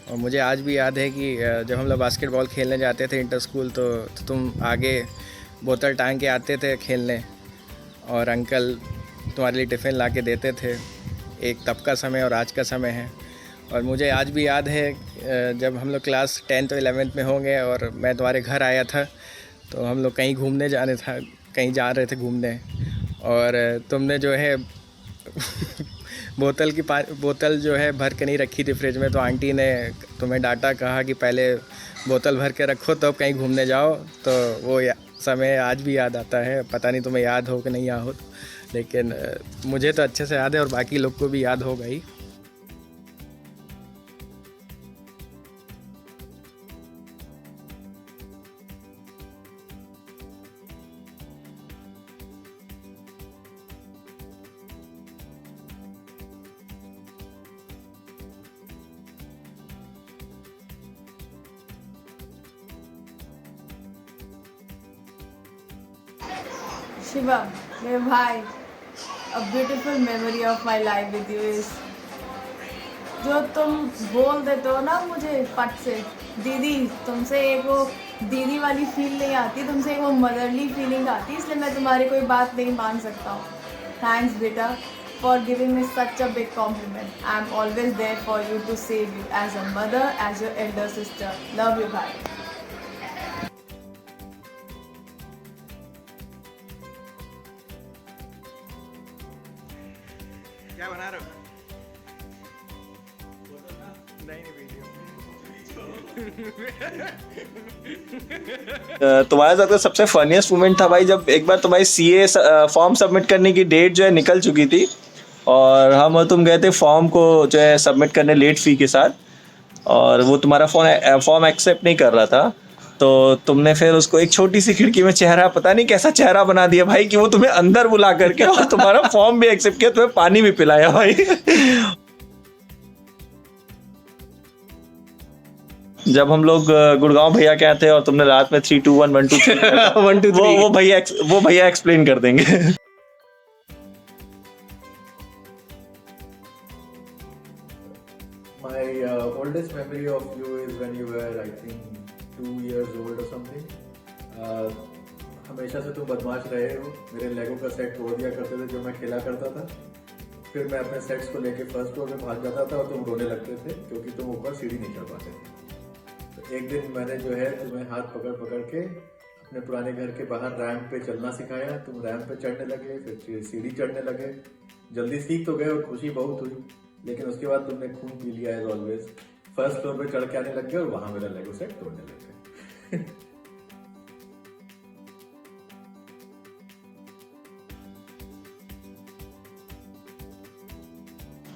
और मुझे आज भी याद है कि जब हम लोग बास्केटबॉल खेलने जाते थे इंटर स्कूल तो तुम आगे बोतल टांग के आते थे खेलने, और अंकल तुम्हारे लिए टिफ़िन ला के देते थे। एक तब का समय और आज का समय है। और मुझे आज भी याद है जब हम लोग क्लास 10th और 11th में होंगे और मैं तुम्हारे घर आया था, तो हम लोग कहीं घूमने कहीं जा रहे थे घूमने, और तुमने जो है बोतल जो है भर के नहीं रखी थी फ्रिज में, तो आंटी ने तुम्हें डांटा, कहा कि पहले बोतल भर के रखो तब कहीं घूमने जाओ। तो वो समय आज भी याद आता है। पता नहीं तुम्हें याद हो कि नहीं याद हो, लेकिन मुझे तो अच्छे से याद है और बाकी लोग को भी याद होगा ही। Shiva, मेरे भाई, a beautiful memory of my life with you is जो तुम बोल देते हो ना मुझे पट से, दीदी, तुमसे एक वो दीदी वाली फील नहीं आती, तुमसे एक वो मदरली फीलिंग आती, इसलिए मैं तुम्हारी कोई बात नहीं मान सकता हूँ। थैंक्स बेटा for giving me such a big compliment. I am always there for you to save you as a mother, as your elder sister. Love you भाई। क्या बना रहे हो? नहीं वीडियो। तुम्हारे साथ का सबसे फनीस्ट मोमेंट था भाई जब एक बार तुम्हारी सीए फॉर्म सबमिट करने की डेट जो है निकल चुकी थी, और हम और तुम गए थे फॉर्म को जो है सबमिट करने लेट फी के साथ, और वो तुम्हारा फॉर्म एक्सेप्ट नहीं कर रहा था। तो तुमने फिर उसको एक छोटी सी खिड़की में चेहरा, पता नहीं कैसा चेहरा बना दिया भाई कि वो तुम्हें अंदर बुला करके और तुम्हारा फॉर्म भी एक्सेप्ट किया, तुम्हें पानी भी पिलाया भाई। जब हम लोग गुड़गांव भैया के आते हैं और तुमने रात में 3 2 1 1 2 3 1 2 3 वो भैया एक्सप्लेन कर देंगे। My oldest memory of you is when you were, I think, 2 years old or something. हमेशा से तुम बदमाश रहे हो। मेरे लेगो का सेट तोड़ दिया करते थे जो मैं खेला करता था। फिर मैं अपने सेट्स को लेके फर्स्ट फ्लोर में भाग जाता था और तुम रोने लगते थे क्योंकि तुम ऊपर सीढ़ी नहीं चढ़ पाते थे। तो एक दिन मैंने जो है तुम्हें हाथ पकड़ पकड़ के अपने पुराने घर के बाहर रैंप पे चलना सिखाया। तुम रैंप पे चढ़ने लगे, फिर सीढ़ी चढ़ने लगे। जल्दी सीख तो गए और खुशी बहुत हुई, लेकिन उसके बाद तुमने खून पी लिया एज ऑलवेज। फर्स्ट फ्लोर पे चढ़ के आने लग गए और वहां मेरा लेगो सेट तोड़ने लग गए।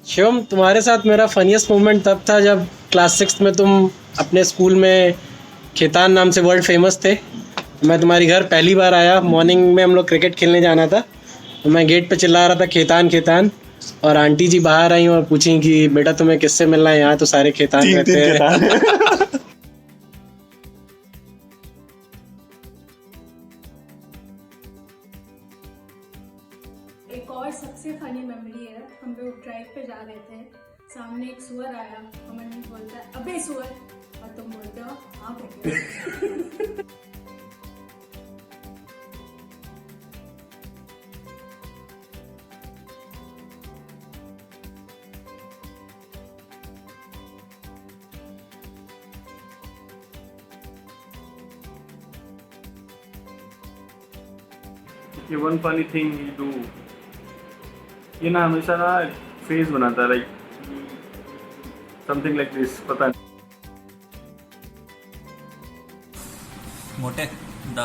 शिवम, तुम्हारे साथ मेरा फनीस्ट मोमेंट तब था जब क्लास 6 में तुम अपने स्कूल में खेतान नाम से वर्ल्ड फेमस थे। मैं तुम्हारी घर पहली बार आया, मॉर्निंग में हम लोग क्रिकेट खेलने जाना था, तो मैं गेट पे चिल्ला रहा था खेतान खेतान, और आंटी जी बाहर आई और पूछी कि बेटा तुम्हें किससे मिलना है, यहाँ तो सारे खेतान रहते हैं। एक और सबसे फनी मेमोरी है, हम लोग ड्राइव पे जा रहे थे, सामने एक सुअर आया, अमन बोलता है अबे सुअर, और तुम बोलते हो हाँ बेटे। ये one funny thing you do, ये ना हमेशा ना फेस बनाता है, लाइक समथिंग लाइक दिस, पता नहीं। मोटे, the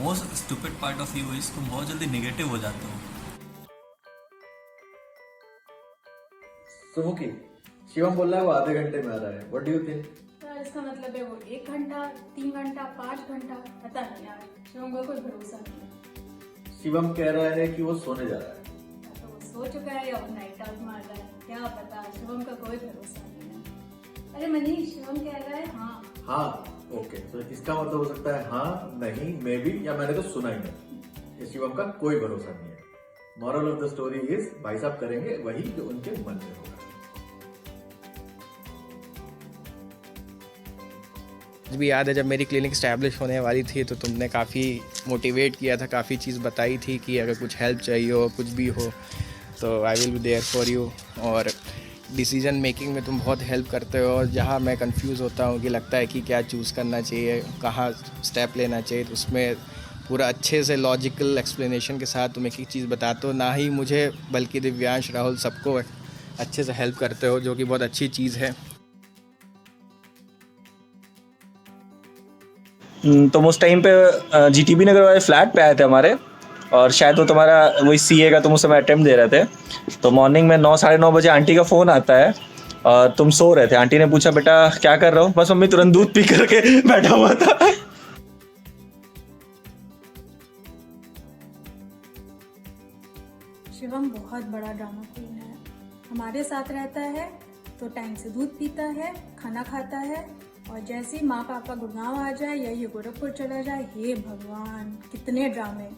most stupid part of you is तुम बहुत जल्दी नेगेटिव हो जाते हो। सुमुखी, शिवम बोल रहा है वो आधे घंटे में आ रहा है। What do you think? यार इसका मतलब है वो 1 घंटा, 3 घंटा, 5 घंटा, पता नहीं यार, शिवम का कोई भरोसा नहीं है। शिवम कह रहा है कि वो सोने जा रहा है। तो वो सो चुका है या वो नाइट आउट मार रहा है, क्या पता, शिवम का कोई भरोसा नहीं है। अरे मनीष, शिवम कह रहा है हाँ। हाँ, ओके, तो इसका मतलब हो सकता है हाँ, नहीं, मे बी, या मैंने तो सुना ही नहीं। इस शिवम का कोई भरोसा नहीं है। Moral of the story is, भाई साहब करेंगे वही जो उनके मन में होगा। भी याद है जब मेरी क्लिनिक इस्टेब्लिश होने वाली थी तो तुमने काफ़ी मोटिवेट किया था, काफ़ी चीज़ बताई थी कि अगर कुछ हेल्प चाहिए हो, कुछ भी हो तो I will be there for you. और डिसीजन मेकिंग में तुम बहुत हेल्प करते हो, और जहाँ मैं कंफ्यूज होता हूँ कि लगता है कि क्या चूज़ करना चाहिए, कहाँ स्टेप लेना चाहिए, तो उसमें पूरा अच्छे से लॉजिकल एक्सप्लेनेशन के साथ तुम एक एक चीज़ बताते हो, ना ही मुझे बल्कि दिव्यांश, राहुल सबको अच्छे से हेल्प करते हो, जो कि बहुत अच्छी चीज़ है। तुम उस टाइम पे GTB नगर वाले फ्लैट पे आए थे हमारे, और शायद वो तुम्हारा वही CA का तुम उस समय अटेम्प्ट दे रहे थे। तो मॉर्निंग में 9 साढ़े 9 बजे आंटी का फ़ोन आता है और तुम सो रहे थे। आंटी ने पूछा बेटा क्या कर रहे हो? बस मम्मी तुरंत दूध पी करके बैठा हुआ था। शिवम बहुत बड़ा ड्रामा क्वीन है। हमारे साथ रहता है तो टाइम से दूध पीता है, खाना खाता है, और जैसे ही माँ पापा गुड़गांव आ जाए या ये गोरखपुर चला जाए, हे भगवान कितने ड्रामे।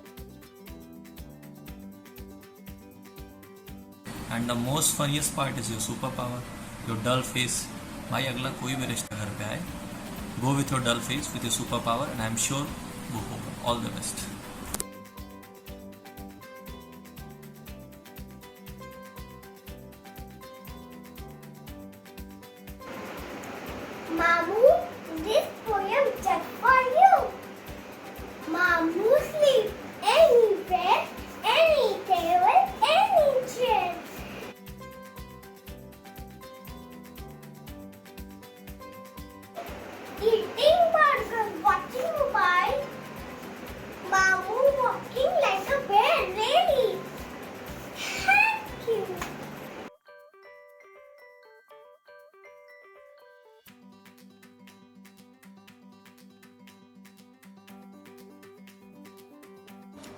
And the most funniest part is your super power, your dull face. भाई अगला कोई भी रिश्ता घर पे आए, go with your dull face with your super power, and I am sure वो होगा। All the best. Mamu, this poem just for you. Mamu sleep anywhere, any table, any chair. Eating burger, watching mobile. Mamu walking like a bear, really. Thank you.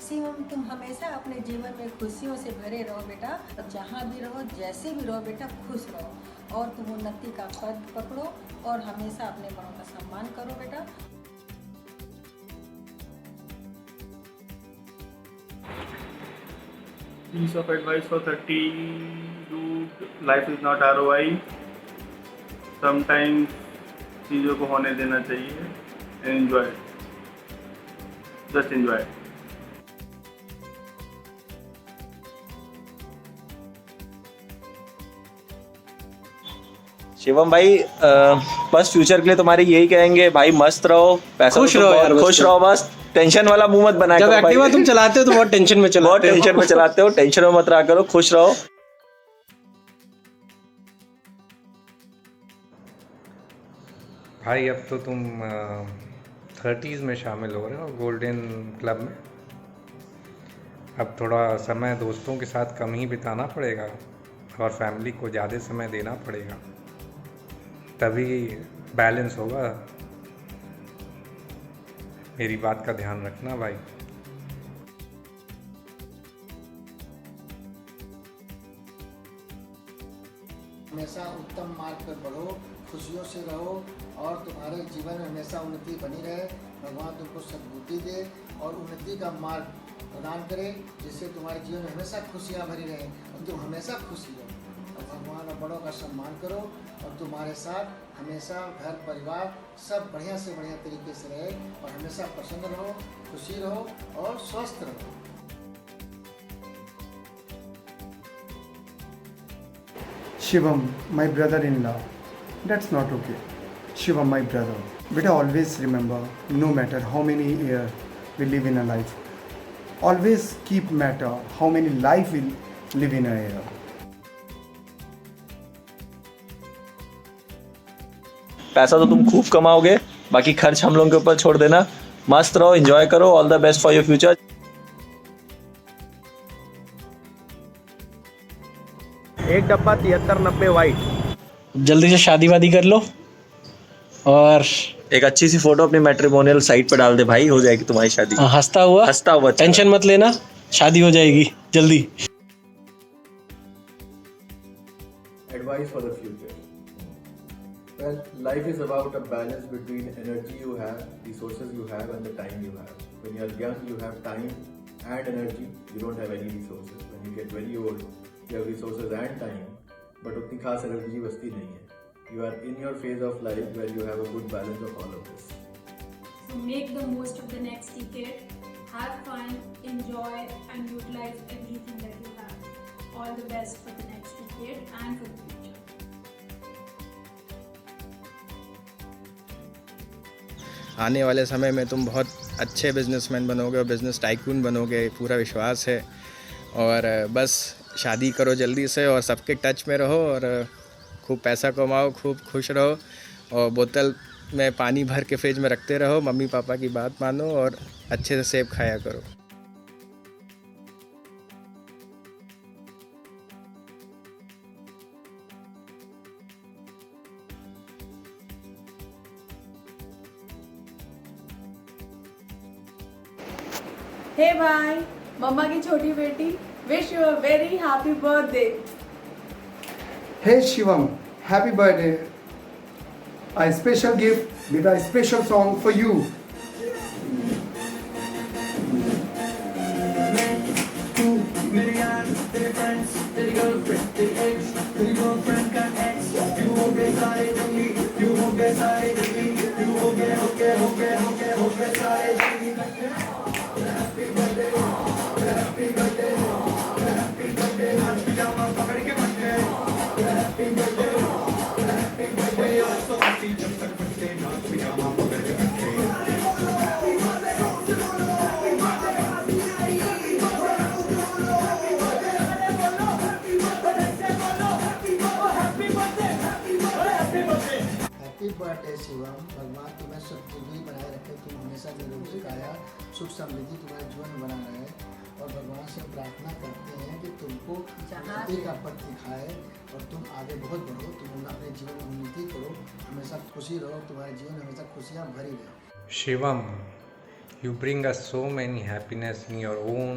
Shivam, तुम हमेशा अपने जीवन में खुशियों से भरे रहो बेटा। जहाँ भी रहो, जैसे भी रहो बेटा, खुश रहो, और तुम उन्नति का पद पकड़ो और हमेशा अपने बड़ों का सम्मान करो बेटा। Piece of advice for 30, dude, life is not ROI. Sometimes चीज़ों को होने देना चाहिए, enjoy, just enjoy. शिवम भाई बस फ्यूचर के लिए तुम्हारे यही कहेंगे भाई, मस्त रहो, पैसा खुश तो रहो बहुत यार, बस खुश रहो, बस टेंशन वाला मुंह मत बनाया जब करो भाई। एक्टिवा तुम चलाते हो तो बहुत टेंशन में चलाते हो। बहुत टेंशन में चलाते हो, टेंशन में मत रहा करो, खुश रहो। भाई अब तो तुम 30s में शामिल हो रहे हो गोल्डन क्लब में। अब थोड़ा समय दोस्तों के साथ कम ही बिताना पड़ेगा और फैमिली को ज़्यादा समय देना पड़ेगा, तभी बैलेंस होगा। मेरी बात का ध्यान रखना भाई। हमेशा उत्तम मार्ग पर बढ़ो, खुशियों से रहो और तुम्हारे जीवन में हमेशा उन्नति बनी रहे। भगवान तुमको सद्बुद्धि दे और उन्नति का मार्ग प्रदान करे, जिससे तुम्हारे जीवन में हमेशा खुशियाँ भरी रहें और तुम हमेशा खुशी रहो। और भगवान और बड़ों का सम्मान करो और तुम्हारे साथ हमेशा घर परिवार सब बढ़िया से बढ़िया तरीके से रहे और हमेशा प्रसन्न रहो, खुशी रहो और स्वस्थ रहो। Shivam, my brother-in-law. That's not okay. Shivam, my brother. Beta, always remember, no matter how many years we live in a life, always keep matter how many life we live in a year. पैसा तो तुम खूब कमाओगे, बाकी खर्च हम लोगों के ऊपर छोड़ देना। मस्त रहो, एंजॉय करो, all the best for your future. एक डब्बा 7390 वाइट। जल्दी से शादी वादी कर लो और एक अच्छी सी फोटो अपनी मैट्रिमोनियल साइट पे डाल दे भाई, हो जाएगी तुम्हारी शादी। हंसता हुआ टेंशन मत लेना, शादी हो जाएगी जल्दी। Advice for the future. Well, life is about a balance between energy you have, resources you have, and the time you have. When you are young, you have time and energy. You don't have any resources. When you get very old, you have resources and time, but उतनी खास energy बचती नहीं है। you are in your phase of life where you have a good balance of all of this. So make the most of the next decade. Have fun, enjoy, and utilize everything that you have. All the best for the next decade and for the future. आने वाले समय में तुम बहुत अच्छे businessman बनोगे और business tycoon बनोगे, पूरा विश्वास है। और बस शादी करो जल्दी से और सबके टच में रहो और खूब पैसा कमाओ, खूब खुश रहो और बोतल में पानी भर के फ्रिज में रखते रहो। मम्मी पापा की बात मानो और अच्छे से सेब खाया करो। हे भाई, मम्मा की छोटी बेटी, wish you a very happy birthday. Hey Shivam, happy birthday. A special gift with a special song for you. Happy birthday Shivam. भगवान तुम्हें सद्बुद्धि बनाए रखे, तुम हमेशा निरोगी काया सुख समृद्धि तुम्हारे जीवन में बना रहे। और भगवान से प्रार्थना करते हैं कि तुमको उन्नति का पथ दिखाए और तुम आगे बहुत बढ़ो, तुम अपने जीवन में उन्नति करो, हमेशा खुशी रहो, तुम्हारे जीवन में हमेशा खुशियाँ भरी रहे। Shivam, you bring us so many happiness in your own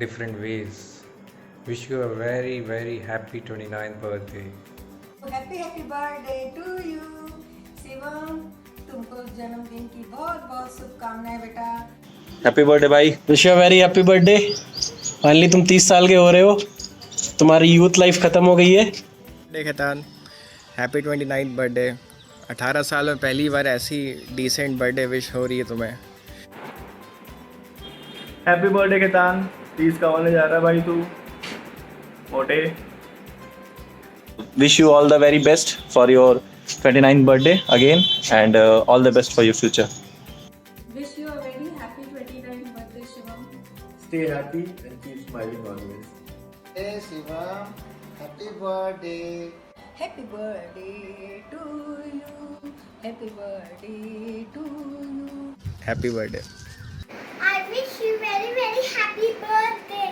different ways. Wish you a very, very happy 29th birthday. Happy birthday to you Shivam. तुमको जन्मदिन की बहुत बहुत शुभकामनाएं बेटा। हैप्पी बर्थडे भाई। Wish you very happy birthday. Finally तुम 30 साल के हो रहे हो, तुम्हारी यूथ लाइफ खत्म हो गई है। Khetan, happy 29th birthday. 18 साल में पहली बार ऐसी डिसेंट बर्थडे विश हो रही है तुम्हें। हैप्पी बर्थडे खेतान, 30 का होने जा रहा है भाई तू मोटे। Wish you all the very best for your 29th birthday again and all the best for your future. Wish you a very happy 29th birthday, Shivam. Stay happy and keep smiling always. Hey Shivam, happy birthday. Happy birthday to you, happy birthday to you. Happy birthday. I wish you very, very happy birthday.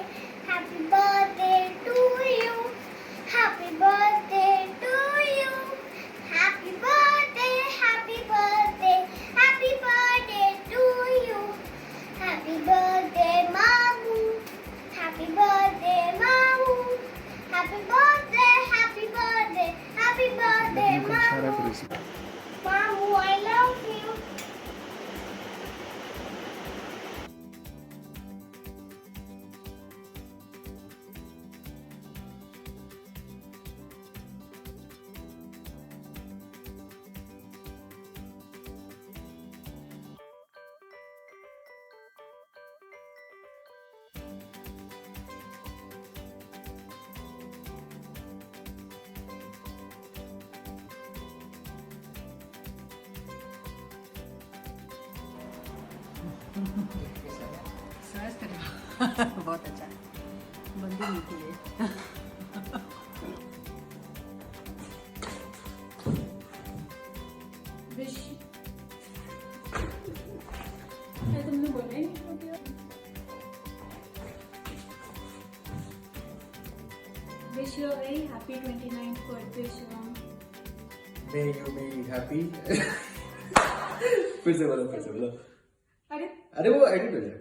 Happy birthday to you. Happy birthday to you. Happy birthday, happy birthday, happy birthday to you. Happy birthday, Mamu. Happy birthday, Mamu. Happy birthday, happy birthday, happy birthday, Mamu. Mamu, I love you. बहुत अच्छा बंदी मीठी है। Wish. क्या तुमने बोला ही नहीं क्या? Wish you a very happy 29th birthday, Shivam. May you be happy. फिर से बोलो। अरे अरे वो एडिट हो जाएगा।